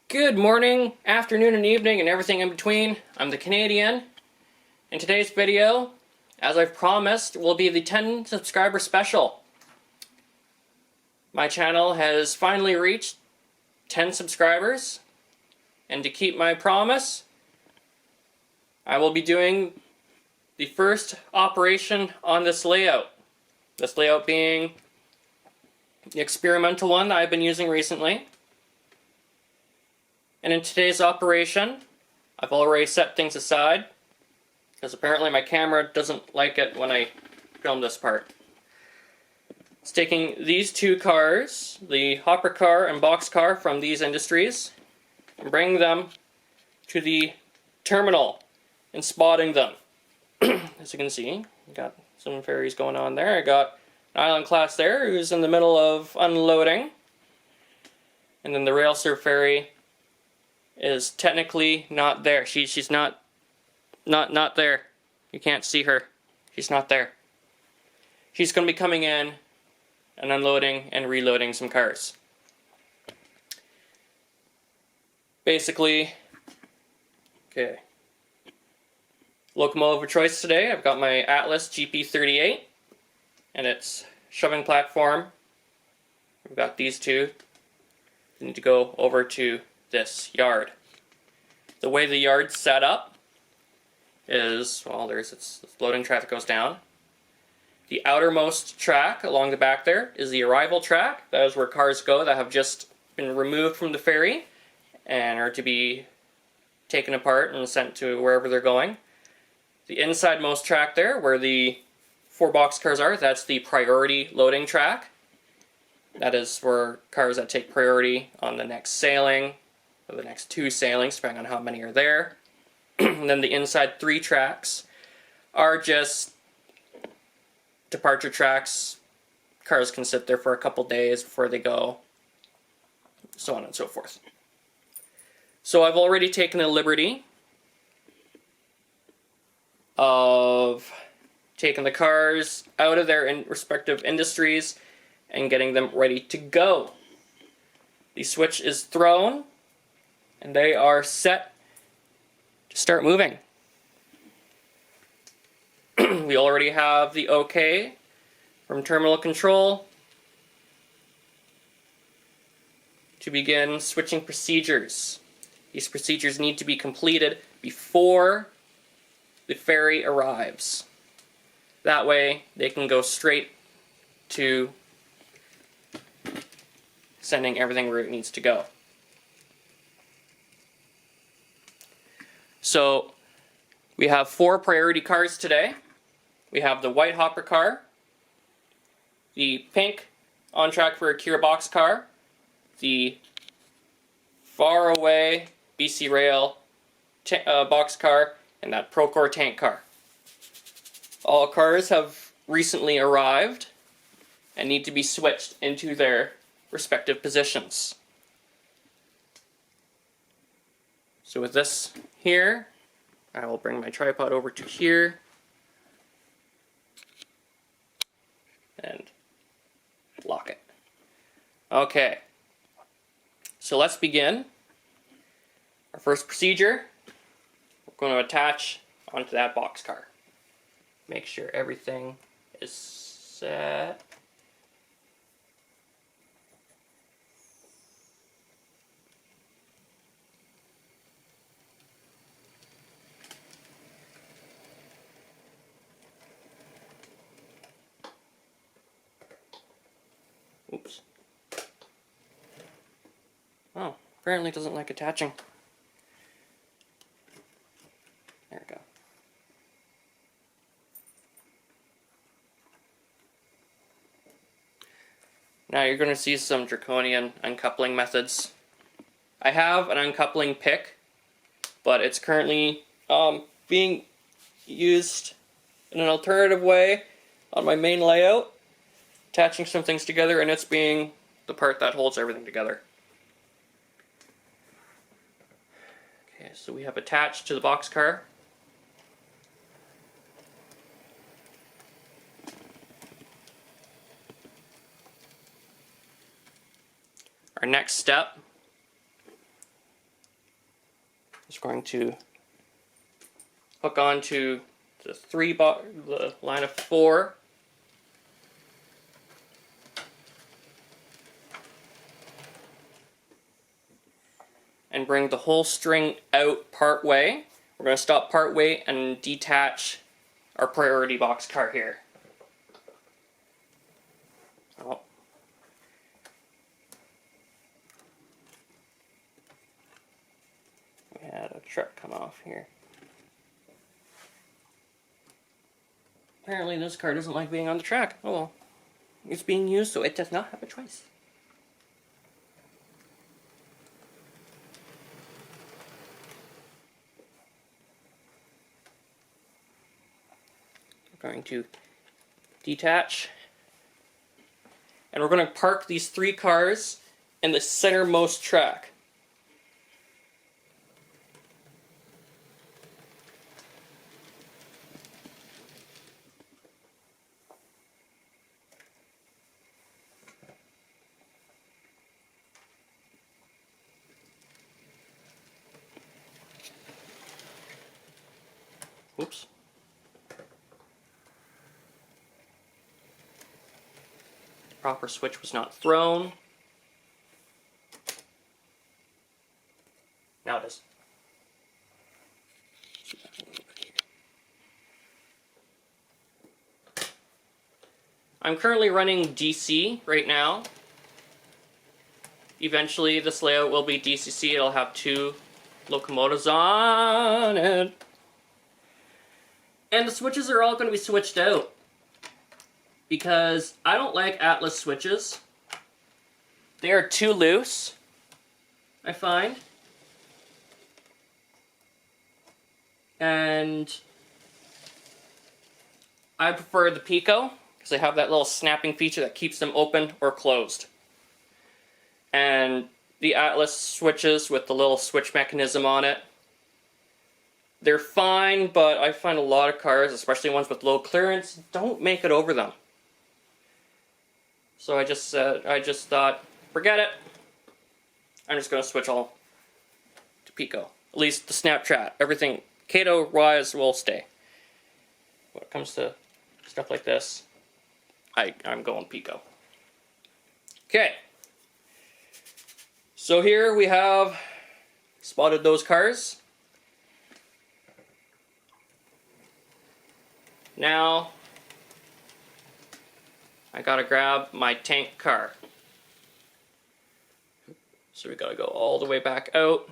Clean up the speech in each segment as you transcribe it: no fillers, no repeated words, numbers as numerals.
Good morning, afternoon, and evening, and everything in between. I'm the Canadian. In today's video, as I've promised, will be the 10 subscriber special. My channel has finally reached 10 subscribers, and to keep my promise, I will be doing the first operation on this layout. This layout being the experimental one that I've been using recently. And in today's operation, I've already set things aside, because apparently my camera doesn't like it when I film this part. It's taking these two cars, the hopper car and box car from these industries, and bringing them to the terminal and spotting them. As you can see, got some ferries going on there. I got an Island Class there who's in the middle of unloading. And then the Railsurf ferry is technically not there. She's not there. You can't see her. She's not there. She's going to be coming in and unloading and reloading some cars. Basically, okay. Locomotive of choice today, I've got my Atlas GP38 and its shoving platform. We've got these two. We need to go over to this yard. The way the yard's set up is, well, there's its loading traffic goes down. The outermost track along the back there is the arrival track. That is where cars go that have just been removed from the ferry and are to be taken apart and sent to wherever they're going. The insidemost track there, where the 4 box cars are, that's the priority loading track. That is for cars that take priority on the next sailing, or the next 2 sailings, depending on how many are there. And then the inside 3 tracks are just departure tracks. Cars can sit there for a couple days before they go, so on and so forth. So I've already taken the liberty of taking the cars out of their respective industries and getting them ready to go. The switch is thrown and they are set to start moving. We already have the OK from terminal control to begin switching procedures. These procedures need to be completed before the ferry arrives. That way they can go straight to sending everything where it needs to go. So we have 4 priority cars today. We have the white hopper car, the pink on track for Akira box car, the far away BC Rail box car, and that Procore tank car. All cars have recently arrived and need to be switched into their respective positions. So with this here, I will bring my tripod over to here and lock it. Okay, so let's begin. Our first procedure, we're going to attach onto that box car. Make sure everything is set. Oops. Oh, apparently it doesn't like attaching. There we go. Now you're going to see some draconian uncoupling methods. I have an uncoupling pick, but it's currently being used in an alternative way on my main layout, attaching some things together, and it's being the part that holds everything together. Okay, so we have attached to the boxcar. Our next step Just going to hook onto the line of 4. And bring the whole string out part way. We're going to stop part way and detach our priority box car here. Oh. We had a truck come off here. Apparently this car doesn't like being on the track. Oh well. It's being used, so it does not have a choice. We're going to detach. And we're going to park these 3 cars in the centermost track. Oops. Proper switch was not thrown. Now it is. I'm currently running DC right now. Eventually this layout will be DCC. It'll have 2 locomotives on it. And the switches are all going to be switched out. Because I don't like Atlas switches. They are too loose, I find. And I prefer the Pico, because they have that little snapping feature that keeps them open or closed. And the Atlas switches with the little switch mechanism on it, they're fine, but I find a lot of cars, especially ones with low clearance, don't make it over them. So I just thought, forget it. I'm just going to switch all to Pico. At least the Snapchat, everything Kato-wise will stay. When it comes to stuff like this, I'm going Pico. Okay. So here we have spotted those cars. Now I gotta grab my tank car. So we gotta go all the way back out.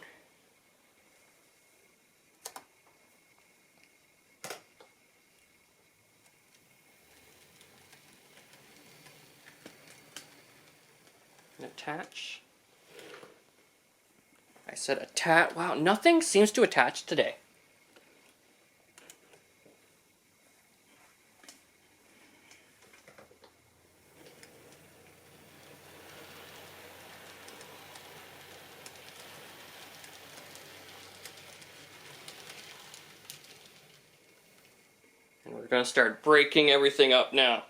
And attach. I said attach. Wow, nothing seems to attach today. And we're going to start breaking everything up now.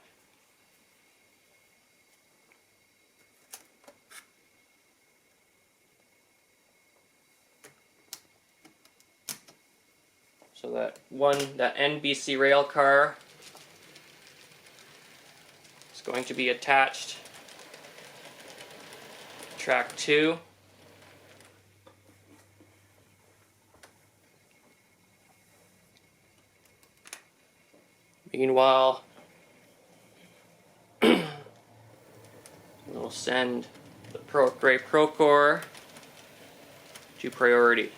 So that NBC rail car is going to be attached to track 2. Meanwhile, we'll send the Gray Procore to priority.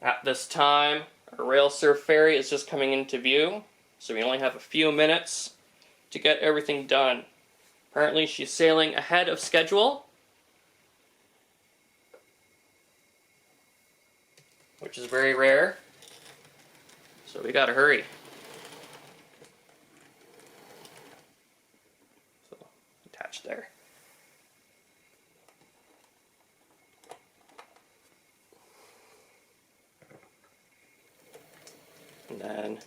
At this time, our Railsurf ferry is just coming into view, so we only have a few minutes to get everything done. Apparently she's sailing ahead of schedule, which is very rare, so we gotta hurry. So, attach there. And then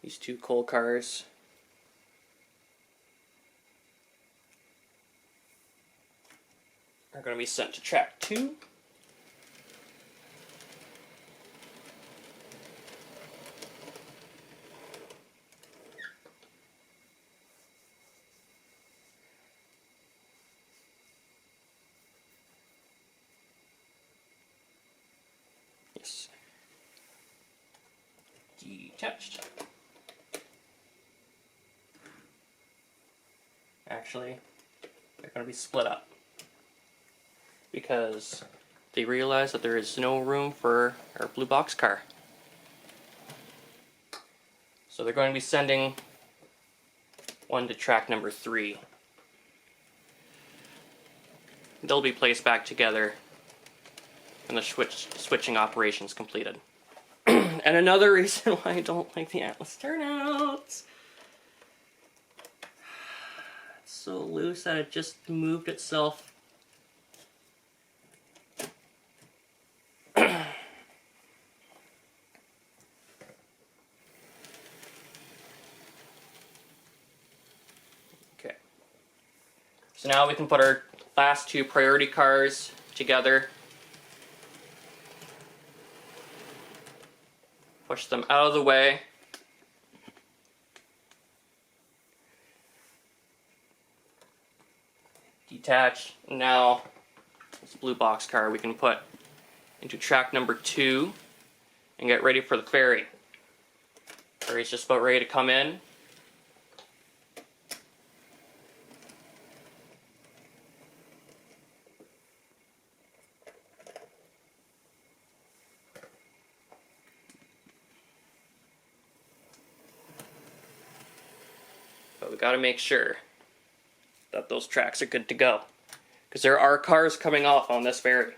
these 2 coal cars are going to be sent to track 2. Yes. Detached. Actually, they're going to be split up because they realize that there is no room for our blue box car. So they're going to be sending one to track number 3. They'll be placed back together when the switching operation is completed. And another reason why I don't like the Atlas turnouts. It's so loose that it just moved itself. Okay. So now we can put our last 2 priority cars together. Push them out of the way. Detach. Now, this blue box car we can put into track number 2 and get ready for the ferry. Ferry's just about ready to come in. But we got to make sure that those tracks are good to go, because there are cars coming off on this ferry.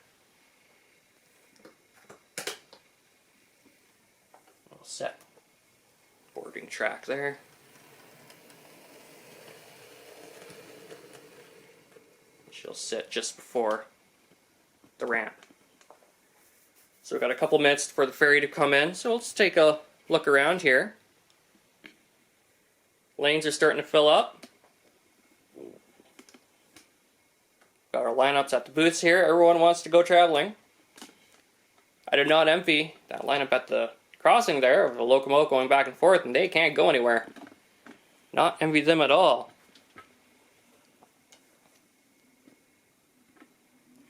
All set. Boarding track there. She'll sit just before the ramp. So we've got a couple minutes for the ferry to come in, so let's take a look around here. Lanes are starting to fill up. Got our lineups at the booths here. Everyone wants to go traveling. I do not envy that lineup at the crossing there of the locomotive going back and forth, and they can't go anywhere. Not envy them at all.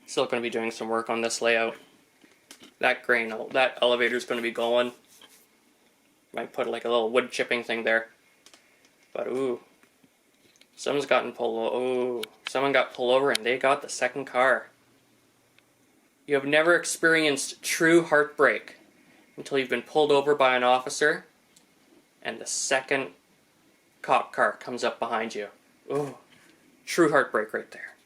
Still going to be doing some work on this layout. That elevator is going to be going. Might put like a little wood chipping thing there. But ooh, someone got pulled over and they got the second car. You have never experienced true heartbreak until you've been pulled over by an officer and the second cop car comes up behind you. Ooh, true heartbreak right there.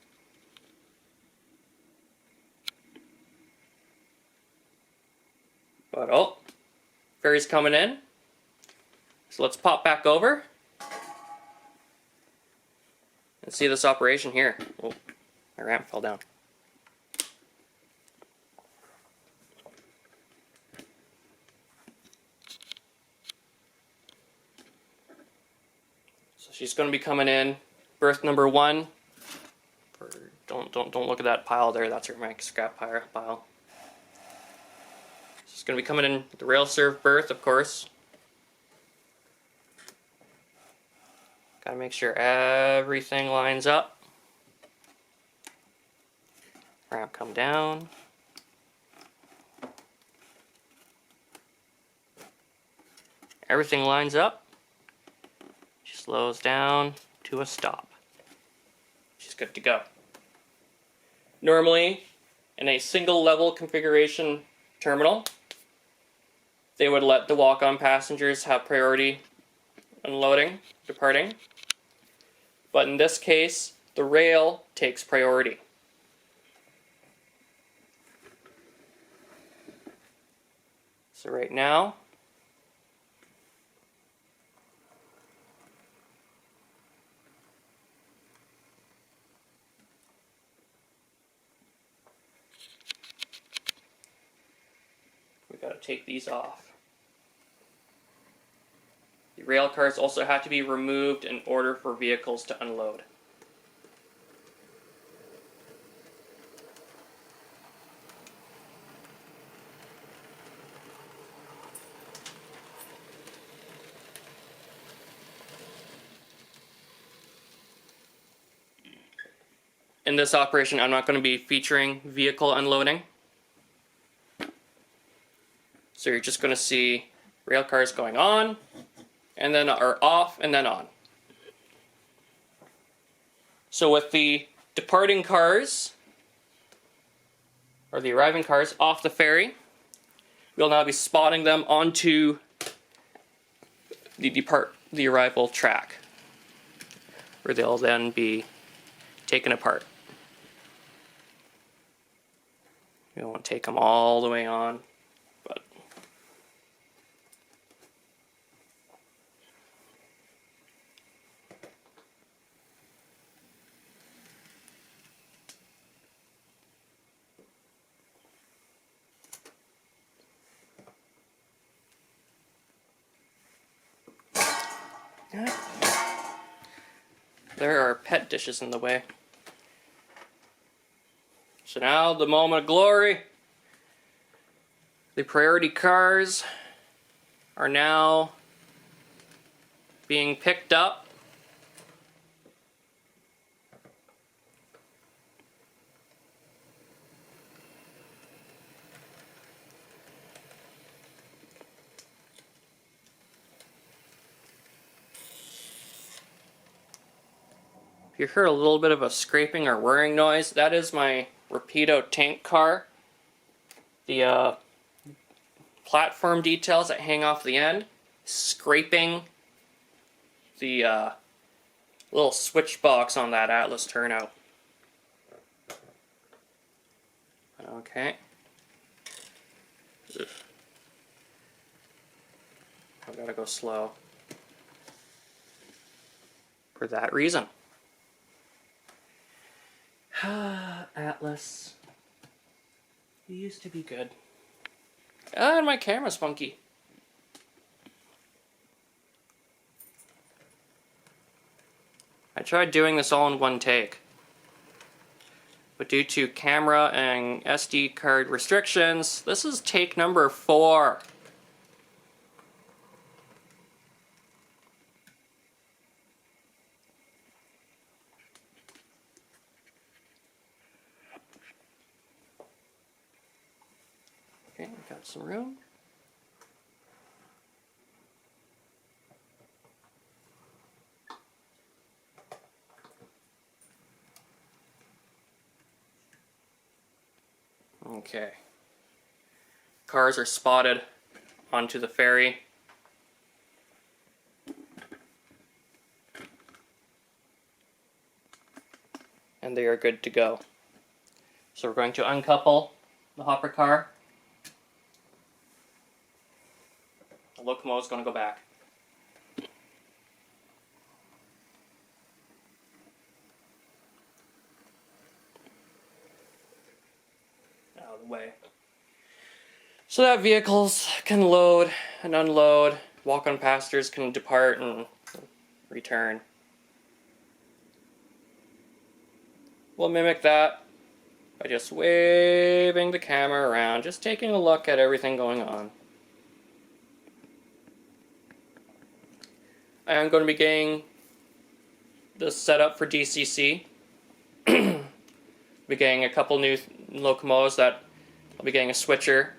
But oh, ferry's coming in. So let's pop back over and see this operation here. Oh, my ramp fell down. So she's going to be coming in, berth number 1. Don't look at that pile there. That's her scrap pile. She's going to be coming in the rail serve berth, of course. Gotta make sure everything lines up. Ramp come down. Everything lines up. She slows down to a stop. She's good to go. Normally, in a single level configuration terminal, they would let the walk-on passengers have priority unloading, departing. But in this case, the rail takes priority. So right now, we got to take these off. The rail cars also have to be removed in order for vehicles to unload. in this operation, I'm not going to be featuring vehicle unloading. So you're just going to see rail cars going on, and then are off, and then on. So with the departing cars, or the arriving cars off the ferry, we'll now be spotting them onto the arrival track, where they'll then be taken apart. You don't want to take them all the way on, but there are pet dishes in the way. So now the moment of glory. The priority cars are now being picked up. If you heard a little bit of a scraping or whirring noise, that is my Rapido tank car. The platform details that hang off the end, scraping the little switch box on that Atlas turnout. Okay. Ugh. I've got to go slow for that reason. Atlas. You used to be good. And my camera's funky. I tried doing this all in one take, but due to camera and SD card restrictions, this is take number 4. Okay, we got some room. Okay. Cars are spotted onto the ferry. And they are good to go. So we're going to uncouple the hopper car. The locomotive is going to go back. Out of the way. So that vehicles can load and unload, walk-on passengers can depart and return. We'll mimic that by just waving the camera around, just taking a look at everything going on. I am going to be getting this set up for DCC. Be getting a couple new locomotives that I'll be getting a switcher,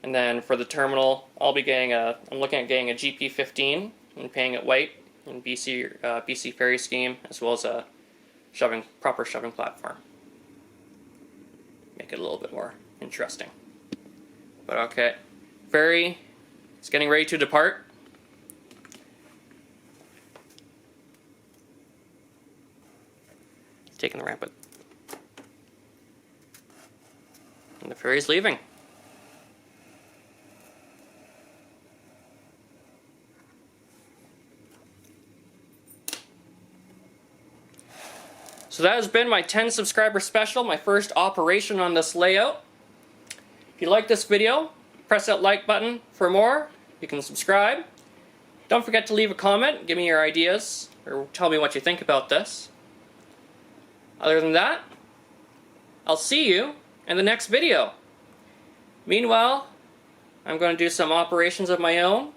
and then for the terminal I'll be getting I'm looking at getting a GP15 and painting it white in BC ferry scheme, as well as a proper shoving platform. Make it a little bit more interesting. But okay, ferry is getting ready to depart. Taking the ramp. And the ferry's leaving. So that has been my 10 subscriber special, my first operation on this layout. If you like this video, press that like button for more. You can subscribe. Don't forget to leave a comment, give me your ideas, or tell me what you think about this. Other than that, I'll see you in the next video. Meanwhile, I'm going to do some operations of my own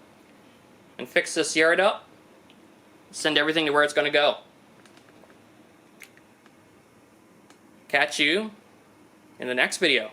and fix this yard up, send everything to where it's going to go. catch you in the next video.